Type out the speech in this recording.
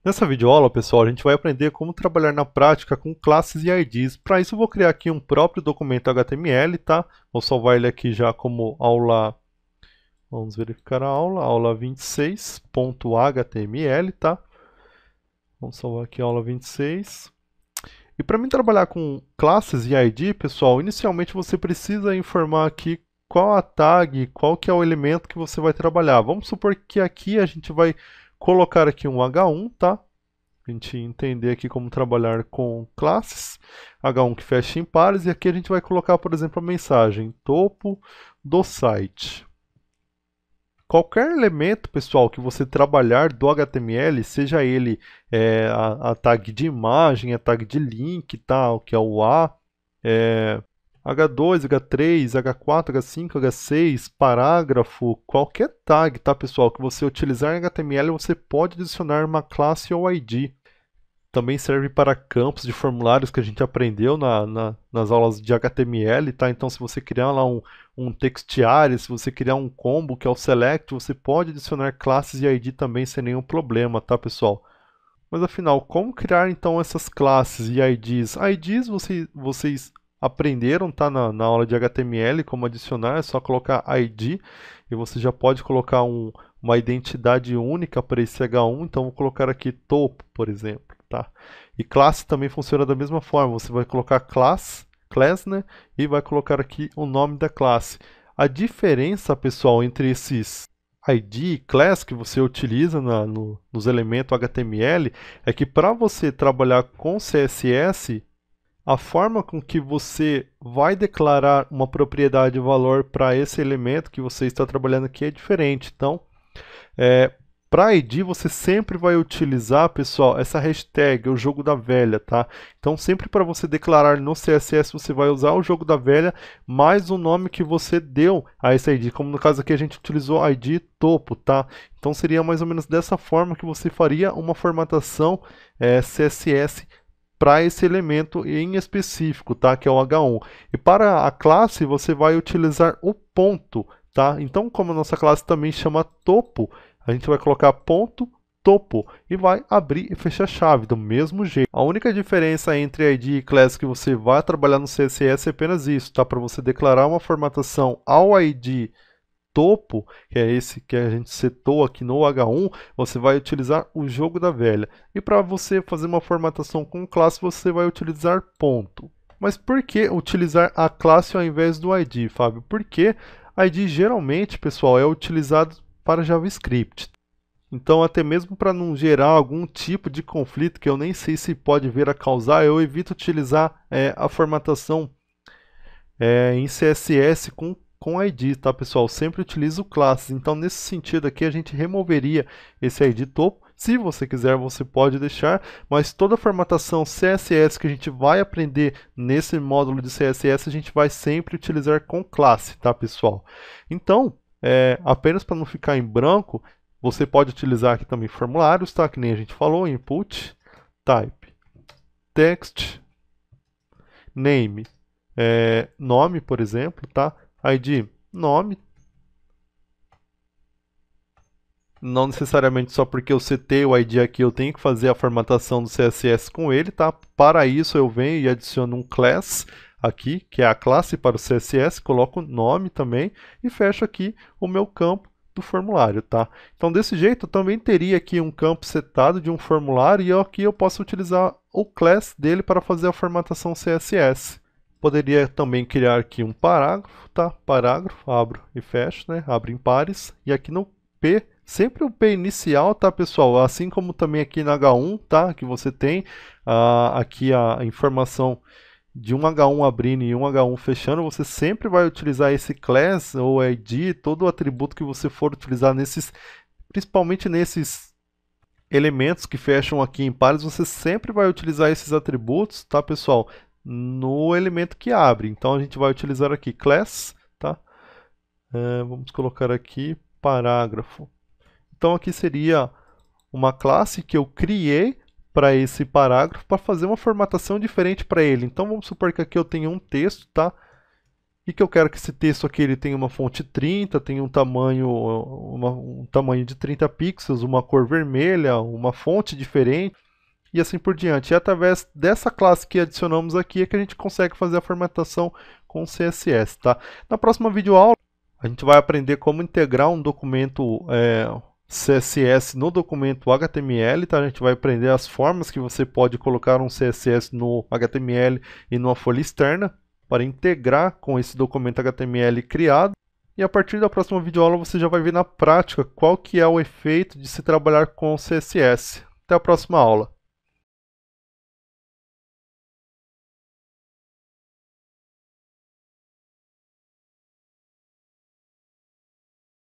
Nessa videoaula, pessoal, a gente vai aprender como trabalhar na prática com classes e IDs. Para isso, eu vou criar aqui um próprio documento HTML, tá? Vou salvar ele aqui já como aula. Vamos verificar a aula 26.html, tá? Vamos salvar aqui a aula 26. E para mim trabalhar com classes e ID, pessoal, inicialmente você precisa informar aqui qual a tag, qual que é o elemento que você vai trabalhar. Vamos supor que aqui a gente vai colocar aqui um H1, tá? A gente entender aqui como trabalhar com classes, H1 que fecha em pares, e aqui a gente vai colocar, por exemplo, a mensagem topo do site. Qualquer elemento, pessoal, que você trabalhar do HTML, seja ele a tag de imagem, a tag de link, tal, que é o A, H2, H3, H4, H5, H6, parágrafo, qualquer tag, tá, pessoal, que você utilizar em HTML, você pode adicionar uma classe ou ID. Também serve para campos de formulários que a gente aprendeu nas aulas de HTML, tá? Então, se você criar lá um textiário, se você criar um combo que é o select, você pode adicionar classes e ID também sem nenhum problema, tá, pessoal? Mas afinal, como criar então essas classes e IDs? IDs vocês aprenderam, tá, na aula de HTML, como adicionar, é só colocar ID e você já pode colocar uma identidade única para esse H1, então vou colocar aqui topo, por exemplo. Tá? E classe também funciona da mesma forma. Você vai colocar class, né? E vai colocar aqui o nome da classe. A diferença, pessoal, entre esses ID e class que você utiliza nos elementos HTML é que para você trabalhar com CSS, a forma com que você vai declarar uma propriedade de valor para esse elemento que você está trabalhando aqui é diferente. Então, para ID você sempre vai utilizar, pessoal, essa hashtag, o jogo da velha, tá? Então sempre para você declarar no CSS você vai usar o jogo da velha mais o nome que você deu a esse ID, como no caso aqui a gente utilizou ID topo, tá? Então seria mais ou menos dessa forma que você faria uma formatação CSS para esse elemento em específico, tá? Que é o H1. E para a classe você vai utilizar o ponto, tá? Então como a nossa classe também chama topo, a gente vai colocar ponto topo e vai abrir e fechar a chave do mesmo jeito. A única diferença entre ID e class que você vai trabalhar no CSS é apenas isso, tá? Para você declarar uma formatação ao ID topo, que é esse que a gente setou aqui no H1, você vai utilizar o jogo da velha. E para você fazer uma formatação com classe, você vai utilizar ponto. Mas por que utilizar a classe ao invés do ID, Fábio? Porque ID geralmente, pessoal, é utilizado para JavaScript. Então, até mesmo para não gerar algum tipo de conflito que eu nem sei se pode vir a causar, eu evito utilizar a formatação em CSS com ID, tá, pessoal? Sempre utilizo classes. Então, nesse sentido aqui, a gente removeria esse ID topo. Se você quiser, você pode deixar, mas toda a formatação CSS que a gente vai aprender nesse módulo de CSS, a gente vai sempre utilizar com classe, tá, pessoal? Então, apenas para não ficar em branco, você pode utilizar aqui também formulários, tá? Que nem a gente falou, input, type, text, name, nome, por exemplo, tá? ID, nome. Não necessariamente só porque eu setei o ID aqui, eu tenho que fazer a formatação do CSS com ele, tá? Para isso eu venho e adiciono um class aqui, que é a classe para o CSS, coloco o nome também e fecho aqui o meu campo do formulário, tá? Então desse jeito eu também teria aqui um campo setado de um formulário e aqui eu posso utilizar o class dele para fazer a formatação CSS. Poderia também criar aqui um parágrafo, tá? Parágrafo, abro e fecho, né? Abro em pares. E aqui no P, sempre o P inicial, tá, pessoal? Assim como também aqui na H1, tá? Que você tem aqui a informação de um H1 abrindo e um H1 fechando, você sempre vai utilizar esse class ou ID, todo o atributo que você for utilizar nesses, principalmente nesses elementos que fecham aqui em pares, você sempre vai utilizar esses atributos, tá, pessoal? No elemento que abre. Então a gente vai utilizar aqui class, tá? Vamos colocar aqui parágrafo. Então aqui seria uma classe que eu criei para esse parágrafo para fazer uma formatação diferente para ele. Então vamos supor que aqui eu tenho um texto, tá? e que eu quero que esse texto aqui ele tenha uma fonte 30, tenha um tamanho de 30 pixels, uma cor vermelha, uma fonte diferente e assim por diante. E através dessa classe que adicionamos aqui é que a gente consegue fazer a formatação com CSS, tá? Na próxima videoaula a gente vai aprender como integrar um documento CSS no documento HTML, tá? A gente vai aprender as formas que você pode colocar um CSS no HTML e numa folha externa para integrar com esse documento HTML criado. E a partir da próxima videoaula você já vai ver na prática qual que é o efeito de se trabalhar com CSS. Até a próxima aula.